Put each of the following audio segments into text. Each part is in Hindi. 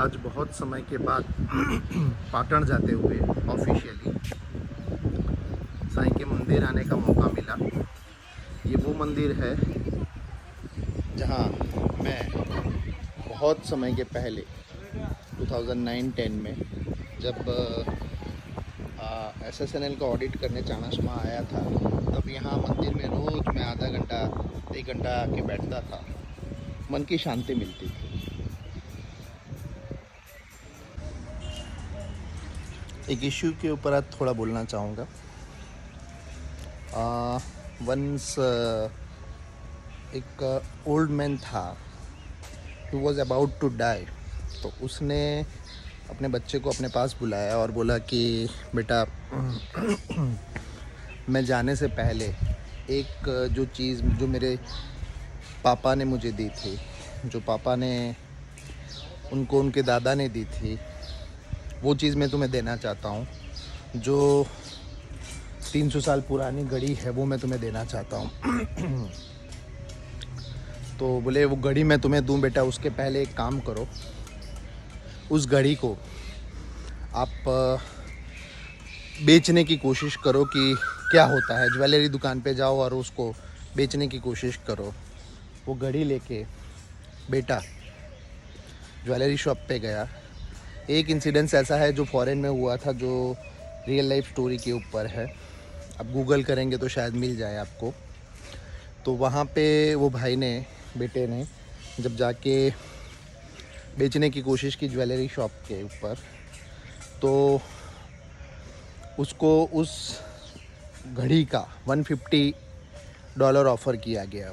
आज बहुत समय के बाद पाटन जाते हुए ऑफिशियली साईं के मंदिर आने का मौका मिला। ये वो मंदिर है जहाँ मैं बहुत समय के पहले 2009-10 में जब SSNL का ऑडिट करने चाणस्मा आया था, तब यहाँ मंदिर में रोज़ मैं आधा घंटा 1 घंटा आके बैठता था। मन की शांति मिलती थी। एक इश्यू के ऊपर आज थोड़ा बोलना चाहूँगा। वंस एक ओल्ड मैन था, he was about to die. तो उसने अपने बच्चे को अपने पास बुलाया और बोला कि बेटा मैं जाने से पहले एक जो चीज़ जो मेरे पापा ने मुझे दी थी, जो पापा ने उनको उनके दादा ने दी थी, वो चीज़ मैं तुम्हें देना चाहता हूँ। जो 300 साल पुरानी घड़ी है वो मैं तुम्हें देना चाहता हूँ। तो बोले वो घड़ी मैं तुम्हें दूँ बेटा, उसके पहले एक काम करो, उस घड़ी को आप बेचने की कोशिश करो कि क्या होता है। ज्वेलरी दुकान पे जाओ और उसको बेचने की कोशिश करो। वो घड़ी लेके बेटा ज्वेलरी शॉप पे गया। एक इंसिडेंस ऐसा है जो फॉरेन में हुआ था, जो रियल लाइफ स्टोरी के ऊपर है। आप गूगल करेंगे तो शायद मिल जाए आपको। तो वहाँ पे वो भाई ने, बेटे ने जब जाके बेचने की कोशिश की ज्वेलरी शॉप के ऊपर, तो उसको उस घड़ी का $150 ऑफ़र किया गया।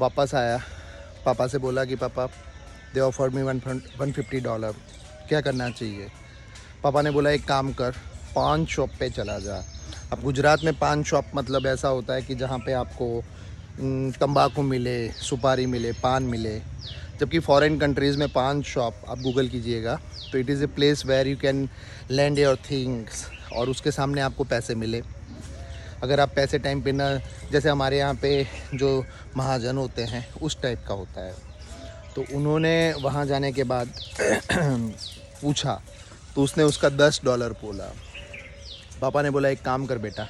वापस आया, पापा से बोला कि पापा दे ऑफर्ड मी $150, क्या करना चाहिए। पापा ने बोला एक काम कर, पान शॉप पे चला जा। अब गुजरात में पान शॉप मतलब ऐसा होता है कि जहाँ पे आपको तंबाकू मिले, सुपारी मिले, पान मिले। जबकि फॉरेन कंट्रीज़ में पान शॉप आप गूगल कीजिएगा तो it is a place where you can land your things और उसके सामने आपको पैसे मिले। अगर आप पैसे टाइम पे ना, जैसे हमारे यहाँ पे जो महाजन होते हैं उस टाइप का होता है। तो उन्होंने वहाँ जाने के बाद पूछा तो उसने उसका $10 बोला। पापा ने बोला एक काम कर बेटा,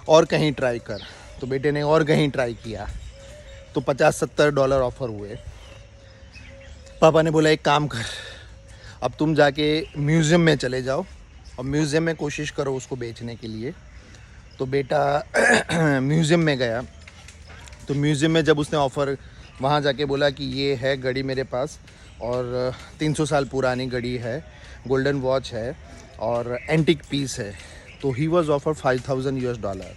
और कहीं ट्राई कर। तो बेटे ने और कहीं ट्राई किया तो $50-70 ऑफ़र हुए। पापा ने बोला एक काम कर, अब तुम जाके म्यूज़ियम में चले जाओ और म्यूज़ियम में कोशिश करो उसको बेचने के लिए। तो बेटा म्यूज़ियम में गया। तो म्यूज़ियम में जब उसने ऑफ़र वहाँ जाके बोला कि ये है घड़ी मेरे पास और 300 साल पुरानी घड़ी है, गोल्डन वॉच है और एंटिक पीस है, तो ही वॉज ऑफर $5000।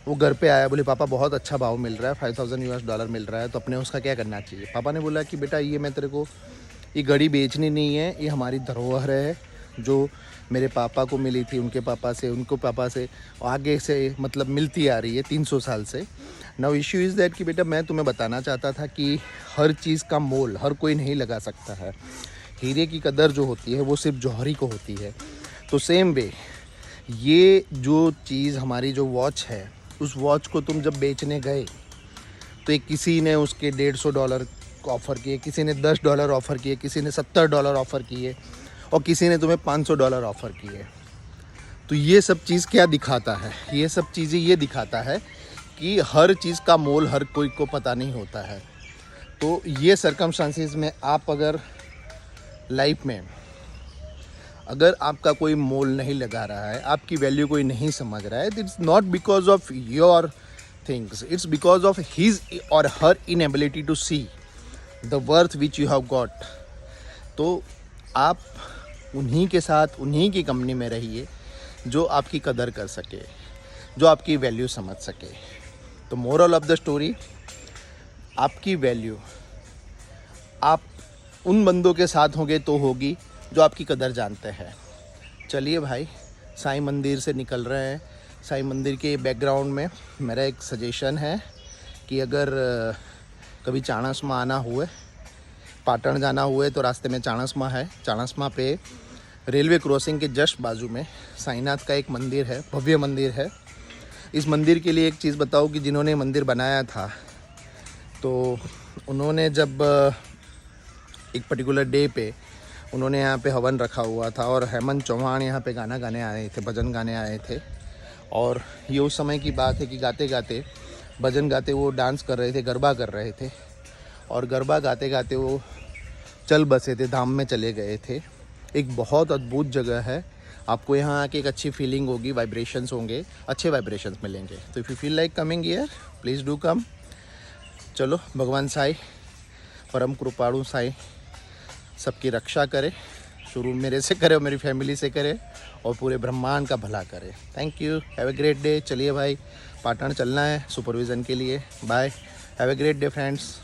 वो घर पे आया, बोले पापा बहुत अच्छा भाव मिल रहा है, $5000 मिल रहा है, तो अपने उसका क्या करना चाहिए। पापा ने बोला कि बेटा ये मैं तेरे को ये घड़ी बेचनी नहीं है, ये हमारी धरोहर है जो मेरे पापा को मिली थी, उनके पापा से, उनको पापा से, आगे से मतलब मिलती आ रही है 300 साल से। नाउ इश्यू इज़ दैट कि बेटा मैं तुम्हें बताना चाहता था कि हर चीज़ का मोल हर कोई नहीं लगा सकता है। हीरे की कदर जो होती है वो सिर्फ जौहरी को होती है। तो सेम वे ये जो चीज़ हमारी जो वॉच है, उस वॉच को तुम जब बेचने गए तो एक किसी ने उसके $150 ऑफ़र किए, किसी ने $10 ऑफ़र किए, किसी ने $70 ऑफ़र किए और किसी ने तुम्हें $500 ऑफ़र किए। तो ये सब चीज़ क्या दिखाता है, ये सब चीज़ें ये दिखाता है कि हर चीज़ का मोल हर कोई को पता नहीं होता है। तो ये सर्कमस्टांसिस में आप अगर लाइफ में अगर आपका कोई मोल नहीं लगा रहा है, आपकी वैल्यू कोई नहीं समझ रहा है, it's not because of your things, it's because of his or her inability to see the worth which you have got. तो आप उन्हीं के साथ, उन्हीं की कंपनी में रहिए जो आपकी कदर कर सके, जो आपकी वैल्यू समझ सके। तो मोरल ऑफ द स्टोरी, आपकी वैल्यू आप उन बंदों के साथ होंगे तो होगी जो आपकी कदर जानते हैं। चलिए भाई, साईं मंदिर से निकल रहे हैं। साईं मंदिर के बैकग्राउंड में मेरा एक सजेशन है कि अगर कभी चाणस्मा आना हुए, पाटन जाना हुए, तो रास्ते में चाणस्मा है। चाणस्मा पे रेलवे क्रॉसिंग के जस्ट बाजू में साईनाथ का एक मंदिर है, भव्य मंदिर है। इस मंदिर के लिए एक चीज़ बताओ कि जिन्होंने मंदिर बनाया था, तो उन्होंने जब एक पर्टिकुलर डे पे उन्होंने यहाँ पे हवन रखा हुआ था और हेमंत चौहान यहाँ पे गाना गाने आए थे, भजन गाने आए थे। और ये उस समय की बात है कि गाते गाते भजन गाते वो डांस कर रहे थे, गरबा कर रहे थे, और गरबा गाते गाते वो चल बसे थे, धाम में चले गए थे। एक बहुत अद्भुत जगह है, आपको यहाँ आके एक अच्छी फीलिंग होगी, वाइब्रेशंस होंगे, अच्छे वाइब्रेशंस मिलेंगे। तो if you feel like coming here please do come. चलो, भगवान साईं, परम कृपाणु साईं सबकी रक्षा करे, शुरू मेरे से करे और मेरी फैमिली से करे और पूरे ब्रह्मांड का भला करे। Thank you, have a great day. चलिए भाई, पाटन चलना है सुपरविज़न के लिए। Bye, have a great day friends.